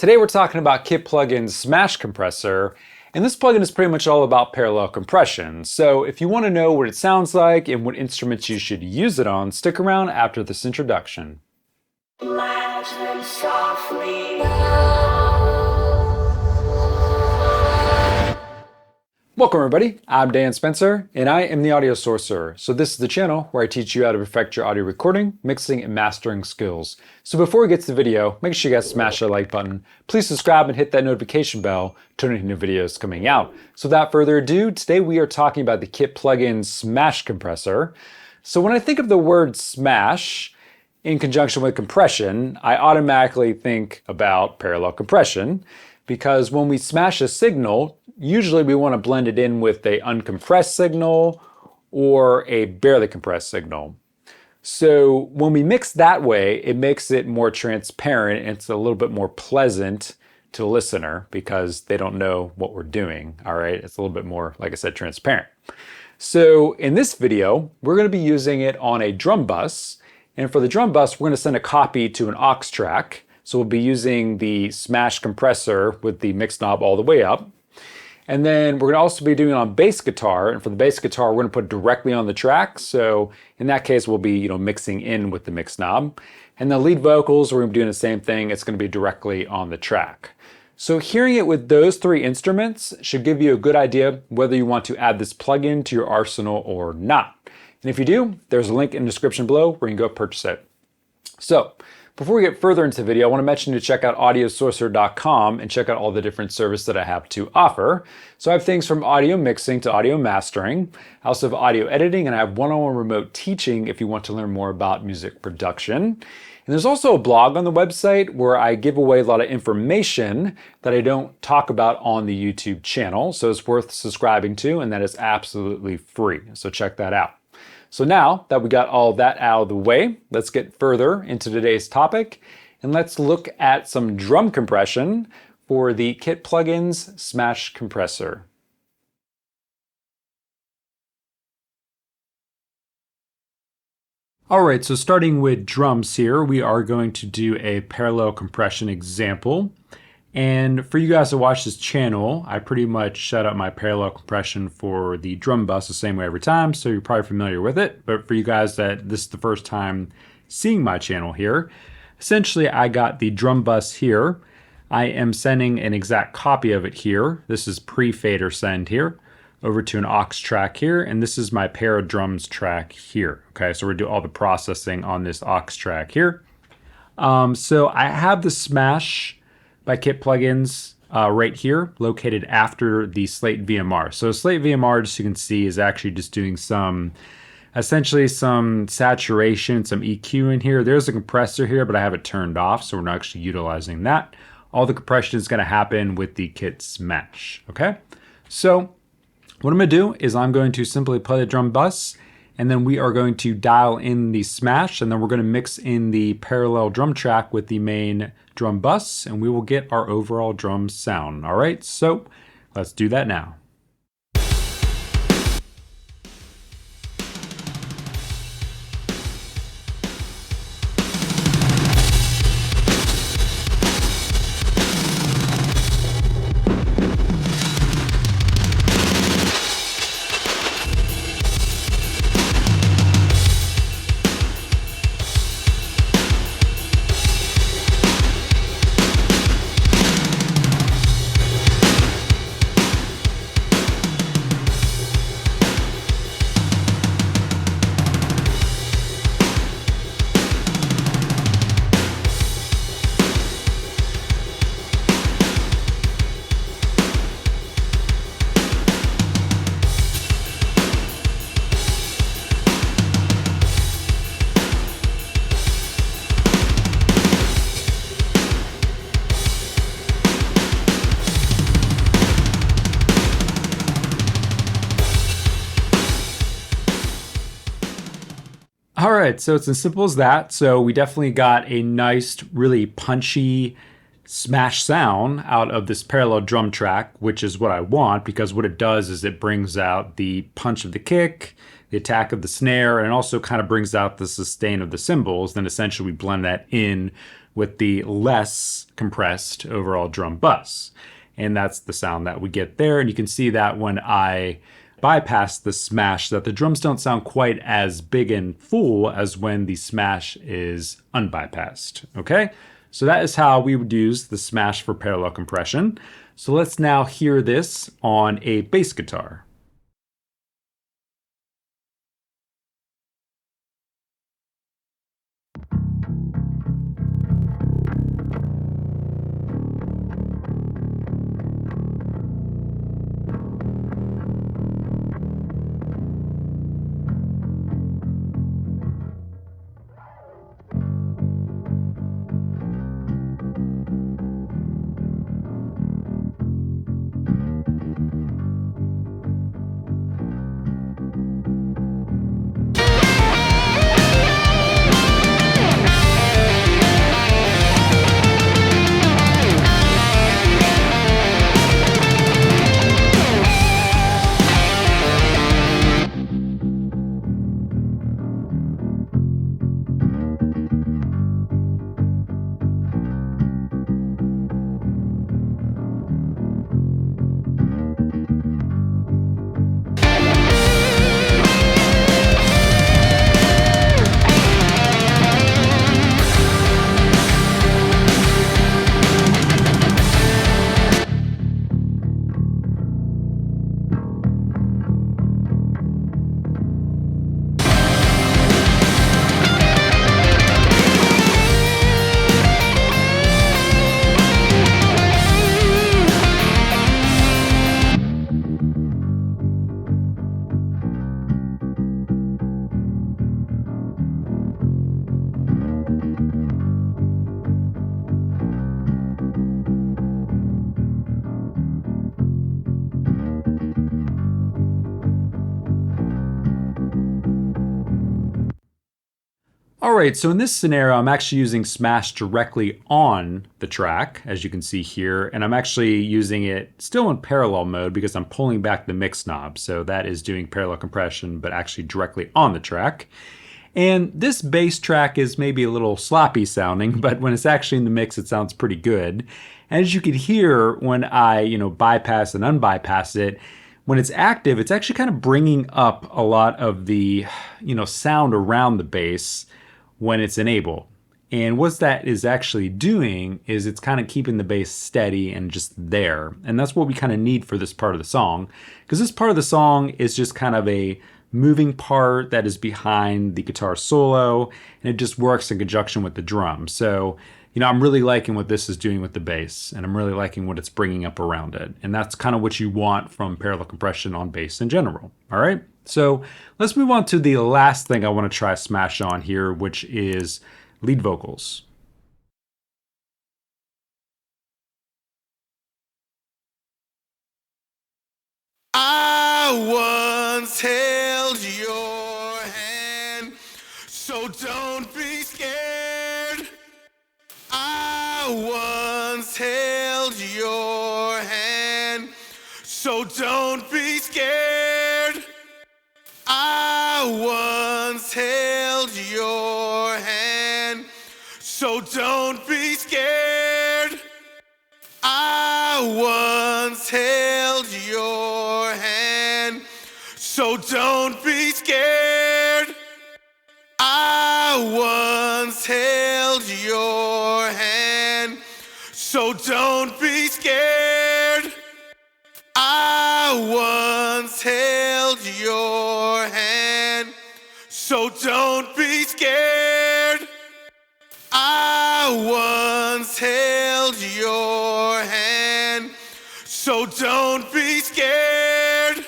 Today we're talking about Kit Plugin's Smash Compressor, and this plugin is pretty much all about parallel compression. So if you want to know what it sounds like and what instruments you should use it on, stick around after this introduction. Welcome everybody, I'm Dan Spencer, and I am the Audio Sorcerer. So this is the channel where I teach you how to perfect your audio recording, mixing, and mastering skills. So before we get to the video, make sure you guys smash that like button. Please subscribe and hit that notification bell to know new videos coming out. So without further ado, today we are talking about the Kit Plugin Smash Compressor. So when I think of the word smash in conjunction with compression, I automatically think about parallel compression, because when we smash a signal, usually we want to blend it in with an uncompressed signal or a barely compressed signal. So when we mix that way, it makes it more transparent and it's a little bit more pleasant to the listener because they don't know what we're doing, all right? It's a little bit more, like I said, transparent. So in this video, we're going to be using it on a drum bus. And for the drum bus, we're going to send a copy to an aux track. So we'll be using the Smash compressor with the mix knob all the way up. And then we're going to also be doing it on bass guitar. And for the bass guitar, we're going to put it directly on the track. So in that case, we'll be mixing in with the mix knob. And the lead vocals, we're going to be doing the same thing. It's going to be directly on the track. So hearing it with those three instruments should give you a good idea whether you want to add this plugin to your arsenal or not. And if you do, there's a link in the description below where you can go purchase it. So before we get further into the video, I want to mention to check out audiosorcerer.com and check out all the different services that I have to offer. So I have things from audio mixing to audio mastering. I also have audio editing, and I have one-on-one remote teaching if you want to learn more about music production. And there's also a blog on the website where I give away a lot of information that I don't talk about on the YouTube channel. So it's worth subscribing to, and that is absolutely free. So check that out. So now that we got all that out of the way, let's get further into today's topic and let's look at some drum compression for the Kit Plugin's Smash Compressor. All right, so starting with drums here, we are going to do a parallel compression example. And for you guys to watch this channel, I pretty much set up my parallel compression for the drum bus the same way every time, so you're probably familiar with it. But for you guys that this is the first time seeing my channel here, essentially I got the drum bus here. I am sending an exact copy of it here. This is pre-fader send here over to an aux track here, and this is my pair of drums track here. Okay, so we're gonna do all the processing on this aux track here. So I have the Smash by Kit Plugins right here, located after the Slate VMR. So Slate VMR, just so you can see, is actually just doing essentially some saturation, some EQ in here. There's a compressor here, but I have it turned off, so we're not actually utilizing that. All the compression is gonna happen with the Kit Smash, okay? So what I'm gonna do is I'm going to simply play the drum bus, and then we are going to dial in the smash, and then we're going to mix in the parallel drum track with the main drum bus, and we will get our overall drum sound. All right, so let's do that now. All right, so it's as simple as that. So we definitely got a nice, really punchy smash sound out of this parallel drum track, which is what I want, because what it does is it brings out the punch of the kick, the attack of the snare, and it also kind of brings out the sustain of the cymbals. Then essentially we blend that in with the less compressed overall drum bus. And that's the sound that we get there. And you can see that when I bypass the smash, that the drums don't sound quite as big and full as when the smash is unbypassed, okay? So that is how we would use the smash for parallel compression. So let's now hear this on a bass guitar. All right, so in this scenario, I'm actually using smash directly on the track, as you can see here, and I'm actually using it still in parallel mode because I'm pulling back the mix knob. So that is doing parallel compression, but actually directly on the track. And this bass track is maybe a little sloppy sounding, but when it's actually in the mix, it sounds pretty good. And as you can hear, when I, bypass and unbypass it, when it's active, it's actually kind of bringing up a lot of the, sound around the bass when it's enabled. And what that is actually doing is it's kind of keeping the bass steady and just there. And that's what we kind of need for this part of the song, because this part of the song is just kind of a moving part that is behind the guitar solo, and it just works in conjunction with the drum. So, I'm really liking what this is doing with the bass, and I'm really liking what it's bringing up around it. And that's kind of what you want from parallel compression on bass in general. All right. So let's move on to the last thing I want to try smash on here, which is lead vocals. I once held your hand, so don't be scared. I once held your hand, so don't be scared. I once held your hand, so don't be scared. I once held your hand, so don't be scared. I once held your hand, so don't be scared. I once held your hand, so don't be scared. I once held your hand, so don't be scared.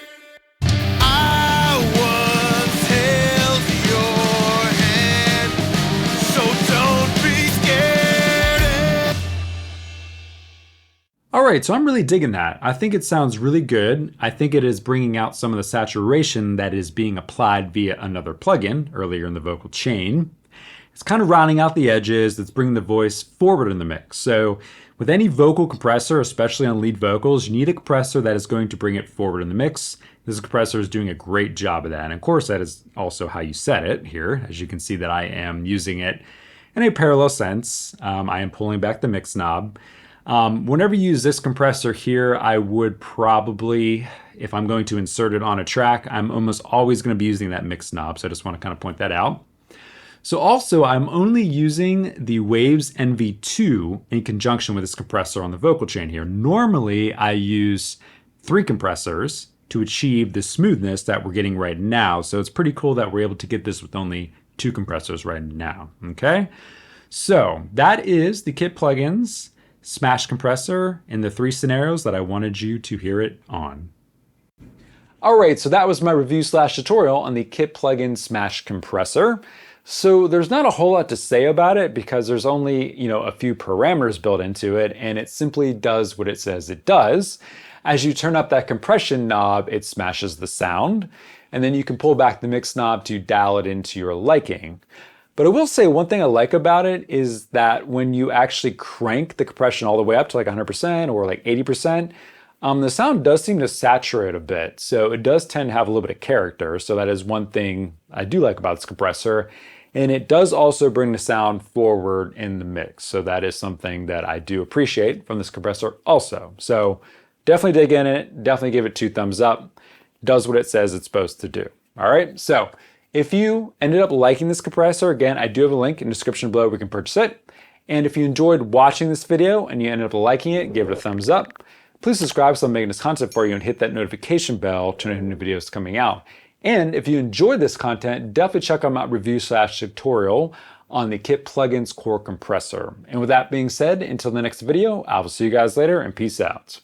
I once held your hand, so don't be scared. All right, so I'm really digging that. I think it sounds really good. I think it is bringing out some of the saturation that is being applied via another plugin earlier in the vocal chain. It's kind of rounding out the edges. It's bringing the voice forward in the mix. So with any vocal compressor, especially on lead vocals, you need a compressor that is going to bring it forward in the mix. This compressor is doing a great job of that. And of course, that is also how you set it here. As you can see that I am using it in a parallel sense, I am pulling back the mix knob. Whenever you use this compressor here, I would probably, if I'm going to insert it on a track, I'm almost always going to be using that mix knob. So I just want to kind of point that out. So also, I'm only using the Waves NV2 in conjunction with this compressor on the vocal chain here. Normally, I use 3 compressors to achieve the smoothness that we're getting right now. So it's pretty cool that we're able to get this with only 2 compressors right now, okay? So that is the Kit Plugins Smash Compressor in the 3 scenarios that I wanted you to hear it on. All right, so that was my review / tutorial on the Kit Plugins Smash Compressor. So there's not a whole lot to say about it because there's only, a few parameters built into it, and it simply does what it says it does. As you turn up that compression knob, it smashes the sound, and then you can pull back the mix knob to dial it into your liking. But I will say one thing I like about it is that when you actually crank the compression all the way up to like 100% or like 80%, the sound does seem to saturate a bit. So it does tend to have a little bit of character. So that is one thing I do like about this compressor. And it does also bring the sound forward in the mix. So that is something that I do appreciate from this compressor also. So definitely dig in it, definitely give it 2 thumbs up. Does what it says it's supposed to do. All right, so if you ended up liking this compressor, again, I do have a link in the description below where you can purchase it. And if you enjoyed watching this video and you ended up liking it, give it a thumbs up. Please subscribe so I'm making this content for you and hit that notification bell to know new videos coming out. And if you enjoyed this content, definitely check out my review / tutorial on the Kit Plugins Core Compressor. And with that being said, until the next video, I will see you guys later and peace out.